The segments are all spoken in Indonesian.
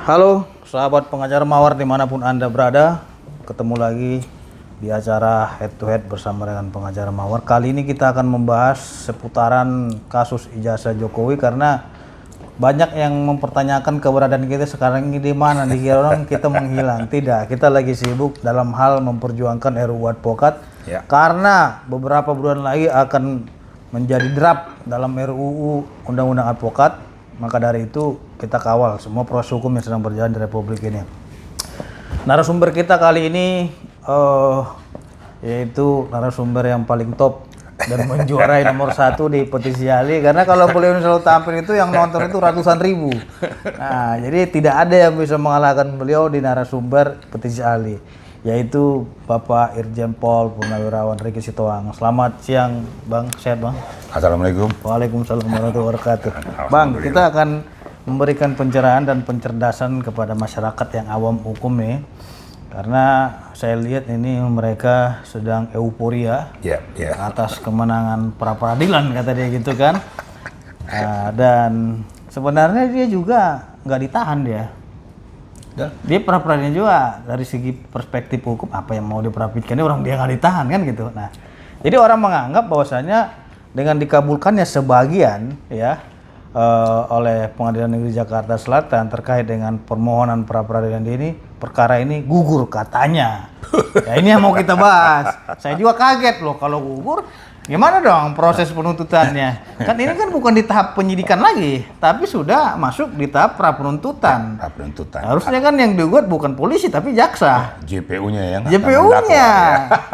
Halo sahabat pengacara Mawar dimanapun Anda berada, ketemu lagi di acara Head to Head bersama dengan pengacara Mawar. Kali ini kita akan membahas seputaran kasus ijazah Jokowi karena banyak yang mempertanyakan keberadaan kita sekarang ini di mana. Dikira orang kita menghilang. Tidak, kita lagi sibuk dalam hal memperjuangkan RUU Advokat ya. Karena beberapa bulan lagi akan menjadi draft dalam RUU Undang-Undang Advokat. Maka dari itu kita kawal semua proses hukum yang sedang berjalan di Republik ini. Narasumber kita kali ini yaitu narasumber yang paling top dan menjuarai nomor 1 di Petisi Ali. Karena kalau beliau selalu tampil itu yang nonton itu ratusan ribu. Nah, jadi tidak ada yang bisa mengalahkan beliau di narasumber Petisi Ali, yaitu Bapak Irjen Pol Purnawirawan Ricky Sitohang. Selamat siang Bang, sehat Bang? Assalamualaikum. Waalaikumsalam warahmatullahi wabarakatuh. Bang, kita akan memberikan pencerahan dan pencerdasan kepada masyarakat yang awam hukum nih. Karena saya lihat ini mereka sedang euforia atas kemenangan pra peradilan kata dia gitu kan. Dan sebenarnya dia juga nggak ditahan dia. Dia pra peradilan juga dari segi perspektif hukum apa yang mau diperhatikan orang dia nggak ditahan kan gitu. Nah, jadi orang menganggap bahwasanya dengan dikabulkannya sebagian ya oleh Pengadilan Negeri Jakarta Selatan terkait dengan permohonan pra peradilan ini, perkara ini gugur katanya. Ya ini yang mau kita bahas. Saya juga kaget loh kalau gugur. Gimana dong proses penuntutannya? Kan ini kan bukan di tahap penyidikan lagi, tapi sudah masuk di tahap pra penuntutan. Harusnya kan yang digugat bukan polisi tapi jaksa. JPU-nya yang JPU-nya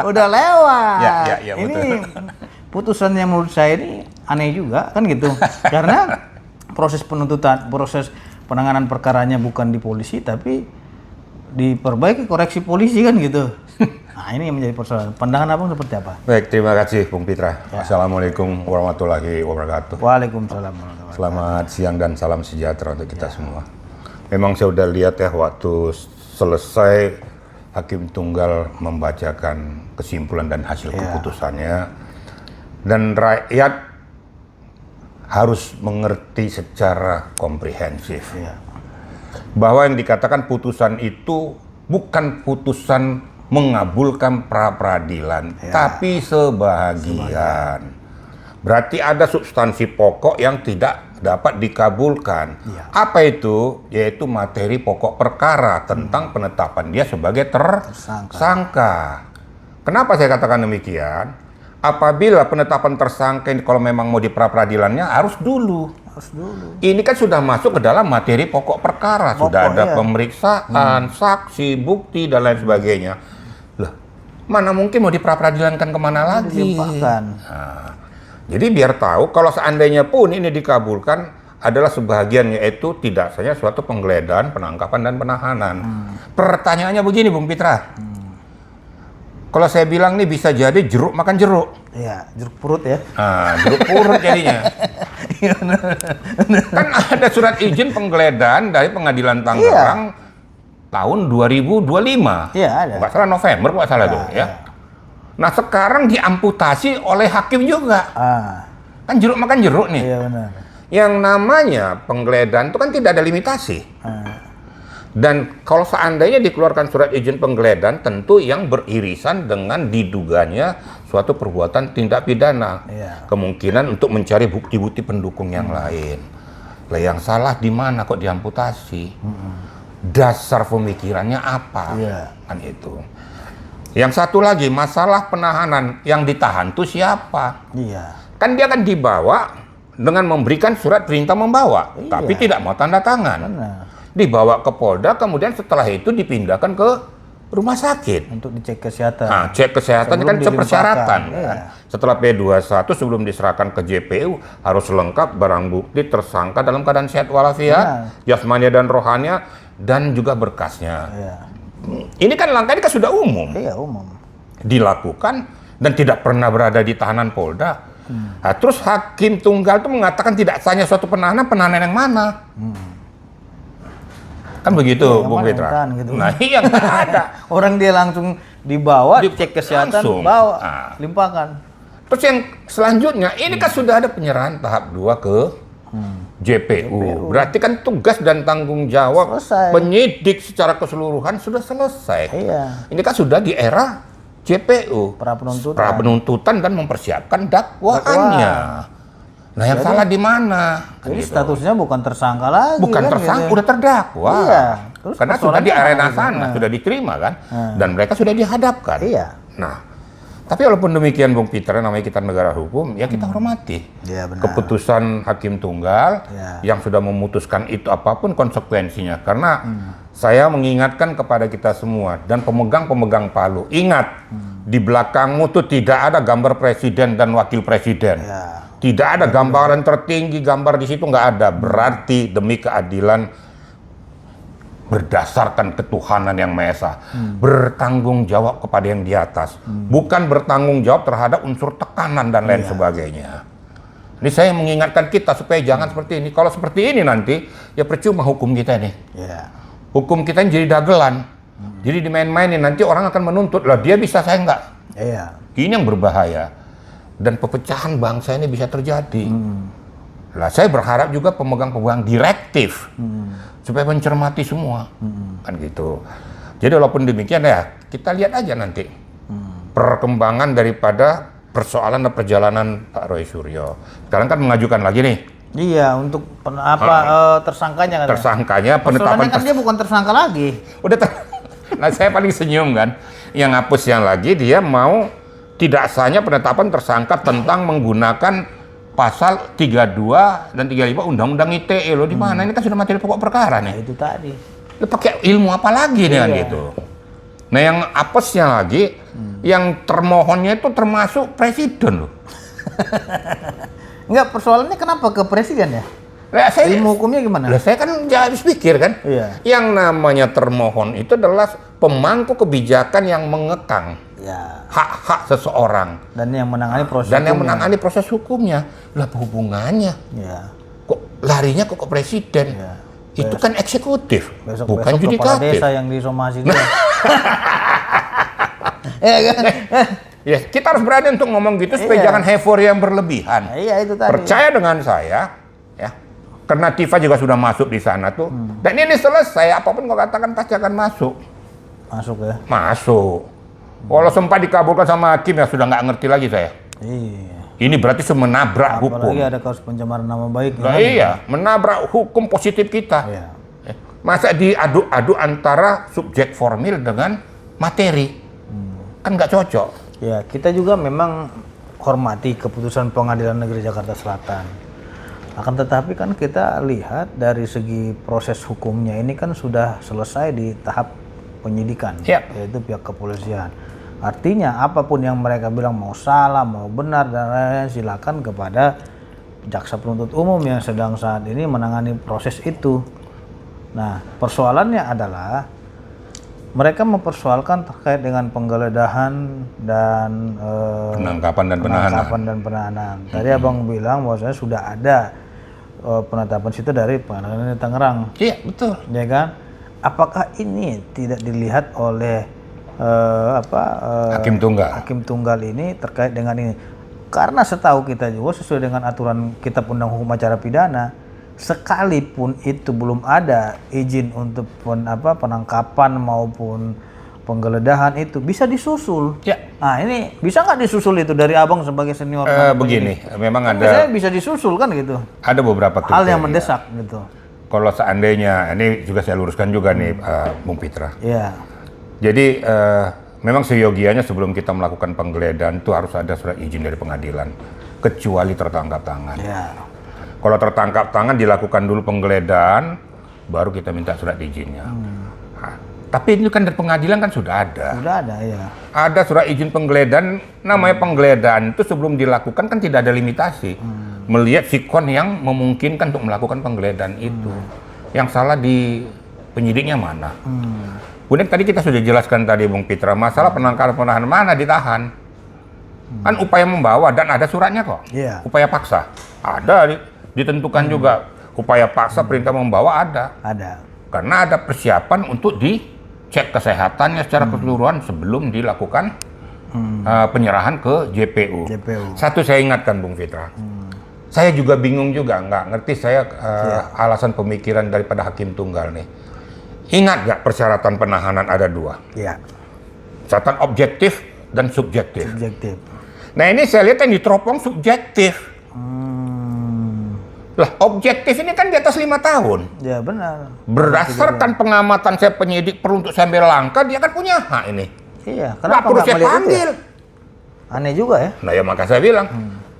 udah lewat. Ya, ini betul. Putusan yang menurut saya ini aneh juga kan gitu. Karena proses penuntutan, proses penanganan perkaranya bukan di polisi tapi diperbaiki koreksi polisi kan gitu. Nah, ini yang menjadi persoalan. Pandangan Abang seperti apa? Baik, terima kasih Bung Pitra. Ya. Assalamualaikum warahmatullahi wabarakatuh. Waalaikumsalam warahmatullahi wabarakatuh. Selamat siang dan salam sejahtera untuk kita semua. Memang saya udah lihat ya waktu selesai Hakim Tunggal membacakan kesimpulan dan hasil keputusannya. Dan rakyat harus mengerti secara komprehensif bahwa yang dikatakan putusan itu bukan putusan mengabulkan pra peradilan, tapi sebagian. Berarti ada substansi pokok yang tidak dapat dikabulkan. Apa itu? Yaitu materi pokok perkara tentang penetapan dia sebagai tersangka. Kenapa saya katakan demikian? Apabila penetapan tersangka ini kalau memang mau di pra peradilannya harus dulu. Ini kan sudah masuk ke dalam materi pokok perkara, sudah ada pemeriksaan, saksi, bukti dan lain sebagainya. Lah, mana mungkin mau di pra peradilankan kemana lagi? Nah, jadi biar tahu kalau seandainya pun ini dikabulkan adalah sebagian, yaitu tidak saja suatu penggeledahan, penangkapan dan penahanan. Pertanyaannya begini Bung Pitra. Kalau saya bilang nih bisa jadi jeruk makan jeruk. Iya, jeruk purut ya. Jeruk purut jadinya. Kan ada surat izin penggeledahan dari Pengadilan Tangerang tahun 2025. Iya, ada. Nggak salah November, nggak salah tuh ya. Nah sekarang diamputasi oleh hakim juga. Kan jeruk makan jeruk nih. Iya benar. Yang namanya penggeledahan itu kan tidak ada limitasi. Dan kalau seandainya dikeluarkan surat izin penggeledahan, tentu yang beririsan dengan diduganya suatu perbuatan tindak pidana. Kemungkinan untuk mencari bukti-bukti pendukung yang lain. Lah yang salah di mana kok diamputasi? Dasar pemikirannya apa? Kan itu. Yang satu lagi, masalah penahanan. Yang ditahan itu siapa? Kan dia akan dibawa dengan memberikan surat perintah membawa, tapi tidak mau tanda tangan. Dibawa ke Polda, kemudian setelah itu dipindahkan ke rumah sakit untuk dicek kesehatan. Nah, cek kesehatan kan persyaratan. Setelah P21 sebelum diserahkan ke JPU harus lengkap barang bukti tersangka dalam keadaan sehat walafiat, jasmani dan rohania, dan juga berkasnya. Ini kan langkah ini kan sudah umum. Dilakukan dan tidak pernah berada di tahanan Polda. Nah, terus Hakim Tunggal itu mengatakan tidak hanya suatu penahanan yang mana? Kan begitu, Bung Pitra. Gitu. Nah, iya nggak ada. Orang dia langsung dibawa, dicek kesehatan, bawa, limpahkan. Terus yang selanjutnya, ini kan sudah ada penyerahan tahap 2 ke JPU. Berarti kan tugas dan tanggung jawab Selesai. penyidik secara keseluruhan sudah selesai. Iya. Ini kan sudah di era JPU. Pra penuntutan. Pra penuntutan dan mempersiapkan dakwaannya. Nah, yang salah di mana? Jadi Gitu. statusnya bukan tersangka lagi. Bukan kan, tersangka, gitu. udah terdakwa. Iya. Terus Karena sudah di persoalannya arena apa sana, gitu? sudah diterima kan, dan mereka sudah dihadapkan. Iya. Nah, tapi walaupun demikian, Bung Pitra, namanya kita negara hukum, ya kita hormati Iya, benar. keputusan hakim tunggal Ya. yang sudah memutuskan itu apapun konsekuensinya. Karena saya mengingatkan kepada kita semua dan pemegang-pemegang palu, ingat di belakangmu tuh tidak ada gambar presiden dan wakil presiden. Ya. Tidak ada gambaran tertinggi, gambar di situ nggak ada. Berarti demi keadilan berdasarkan ketuhanan yang Maha Esa, bertanggung jawab kepada yang di atas, bukan bertanggung jawab terhadap unsur tekanan dan lain sebagainya. Ini saya mengingatkan kita supaya jangan seperti ini. Kalau seperti ini nanti, ya percuma hukum kita nih. Iya. Hukum kita ini jadi dagelan, jadi dimain-mainin. Nanti orang akan menuntut, lah dia bisa, saya enggak. Iya. Ini yang berbahaya. Dan perpecahan bangsa ini bisa terjadi. Lah saya berharap juga pemegang-pemegang direktif supaya mencermati semua, kan gitu. Jadi walaupun demikian ya kita lihat aja nanti perkembangan daripada persoalan dan perjalanan Pak Roy Suryo. Sekarang kan mengajukan lagi nih Iya, untuk tersangkanya kan. tersangkanya, penetapan Persoalannya kan dia bukan tersangka lagi. udah nah saya paling senyum kan, yang hapus yang lagi dia mau tidak sahnya penetapan tersangka tentang menggunakan pasal 32 dan 35 Undang-Undang ITE loh, di mana ini kan sudah materi pokok perkara Nah, nih. itu tadi. Lu pakai ilmu apa lagi nih kan Iya. gitu. Nah, yang apesnya lagi yang termohonnya itu termasuk presiden loh. Enggak, persoalannya kenapa ke presiden ya? Lah saya Ilmu hukumnya gimana? Lah saya kan habis pikir kan, Iya. yang namanya termohon itu adalah pemangku kebijakan yang mengekang Ya. hak-hak seseorang Dan yang menangani proses dan yang hukumnya. menangani proses hukumnya. Lah apa hubungannya? Ya. Kok larinya kok ke presiden? Ya. Itu kan eksekutif, bukan Besok kepala judikatif. desa yang disomasi dia. Ya kan? Ya, kita harus berani untuk ngomong gitu supaya Iya. jangan euforia yang berlebihan. Nah, iya itu tadi. Percaya dengan saya, ya. Karena Tifa juga sudah masuk di sana tuh. Dan ini selesai, apapun kau katakan pasti akan masuk. Masuk ya. Masuk. Kalau sempat dikabulkan sama hakim ya sudah nggak ngerti lagi saya. Iya. Ini berarti menabrak hukum. Apalagi ada kasus pencemaran nama baik. Nah, kan? iya, menabrak hukum positif kita. Iya. Masa diadu-adu antara subjek formil dengan materi? Kan nggak cocok. Ya, kita juga memang hormati keputusan Pengadilan Negeri Jakarta Selatan. Akan tetapi kan kita lihat dari segi proses hukumnya ini kan sudah selesai di tahap penyidikan, Ya. yaitu pihak kepolisian. Artinya apapun yang mereka bilang mau salah, mau benar dan lain-lain silakan kepada jaksa penuntut umum yang sedang saat ini menangani proses itu. Nah, persoalannya adalah mereka mempersoalkan terkait dengan penggeledahan dan Penangkapan dan penahanan. penangkapan dan penahanan. Tadi abang bilang bahwasanya sudah ada penetapan situ dari Pengadilan Negeri Tangerang, Iya, betul. ya kan? Apakah ini tidak dilihat oleh Hakim tunggal. hakim tunggal ini terkait dengan ini? Karena setahu kita juga sesuai dengan aturan Kitab Undang Hukum Acara Pidana, sekalipun itu belum ada izin untuk penangkapan maupun penggeledahan itu bisa disusul. Ya. Nah ini bisa nggak disusul itu dari abang sebagai senior? Begini, memang Kan ada biasanya bisa disusul kan gitu. beberapa Hal yang kriteria. mendesak gitu. Kalau seandainya, ini juga saya luruskan juga nih, Bung Pitra. Iya. Jadi memang seyogianya sebelum kita melakukan penggeledahan itu harus ada surat izin dari pengadilan, kecuali tertangkap tangan. Iya. Kalau tertangkap tangan dilakukan dulu penggeledahan, baru kita minta surat izinnya. Nah, tapi ini kan dari pengadilan kan sudah ada. Sudah ada ya. Ada surat izin penggeledahan, namanya penggeledahan itu sebelum dilakukan kan tidak ada limitasi. Melihat sikon yang memungkinkan untuk melakukan penggeledahan itu. Yang salah di penyidiknya mana? Kemudian tadi kita sudah jelaskan tadi Bung Pitra, masalah penangkapan penahanan mana ditahan. Kan upaya membawa dan ada suratnya kok. Iya. Upaya paksa. Ada ditentukan juga. Upaya paksa perintah membawa ada. Ada. Karena ada persiapan untuk dicek kesehatannya secara keseluruhan sebelum dilakukan penyerahan ke JPU. JPU. Satu saya ingatkan Bung Fitra, Saya juga bingung juga, nggak ngerti saya alasan pemikiran daripada hakim tunggal nih. Ingat nggak persyaratan penahanan ada 2? Iya. Syaratan objektif dan subjektif. Subjektif. Nah ini saya lihat yang diteropong subjektif. Lah objektif ini kan di atas 5 tahun. Ya benar. Berdasarkan pengamatan saya penyidik perlu untuk saya ambil langkah, dia kan punya hak ini. Iya. Nggak Kenapa perlu nggak saya melihat itu panggil. ya? Aneh juga ya. Nah ya maka saya bilang,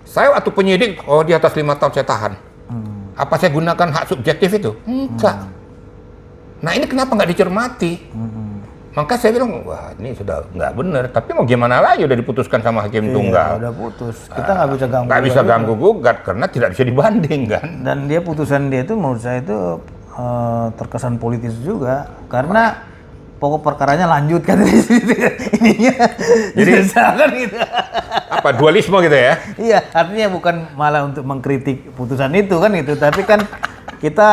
saya waktu penyidik, di atas 5 tahun saya tahan. Apa saya gunakan hak subjektif itu? Enggak. Nah ini kenapa nggak dicermati? Maka saya bilang, wah ini sudah nggak benar. Tapi mau gimana lagi, udah diputuskan sama hakim tunggal. Udah putus. Kita nggak bisa ganggu. Nggak bisa ganggu-gugat karena tidak bisa dibanding kan. Dan dia putusan dia itu menurut saya itu terkesan politis juga. Karena pokok perkaranya lanjut kan ininya. Jadi kan gitu. Apa dualisme gitu ya? Iya, artinya bukan malah untuk mengkritik putusan itu kan gitu, tapi kan kita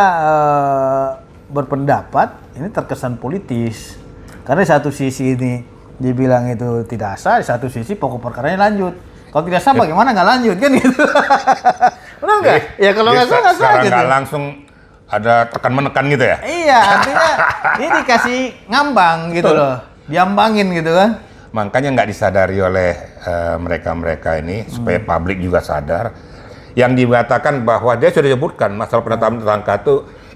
berpendapat ini terkesan politis. Karena di satu sisi ini dibilang itu tidak sah, di satu sisi pokok perkaranya lanjut. Kalau tidak sah bagaimana nggak lanjut kan gitu? Benar nggak? Ya kalau nggak sah nggak sah gitu. Nggak langsung ada tekan menekan gitu ya? Iya, artinya ini dikasih ngambang gitu loh, diambangin gitu kan. Makanya nggak disadari oleh mereka-mereka ini, supaya publik juga sadar. Yang dikatakan bahwa dia sudah disebutkan masalah penetapan tersangka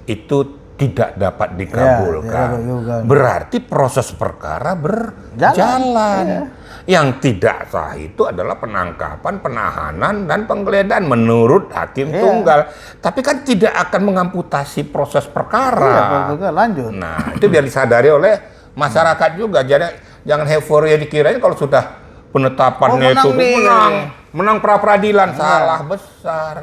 itu tidak dapat dikabulkan. Berarti proses perkara berjalan. Yang tidak sah itu adalah penangkapan, penahanan, dan penggeledahan menurut hakim tunggal. Tapi kan tidak akan mengamputasi proses perkara. Iya, lanjut. Nah, itu biar disadari oleh masyarakat juga. Jadi jangan euforia dikirain kalau sudah penetapannya itu menang pra peradilan. Salah besar.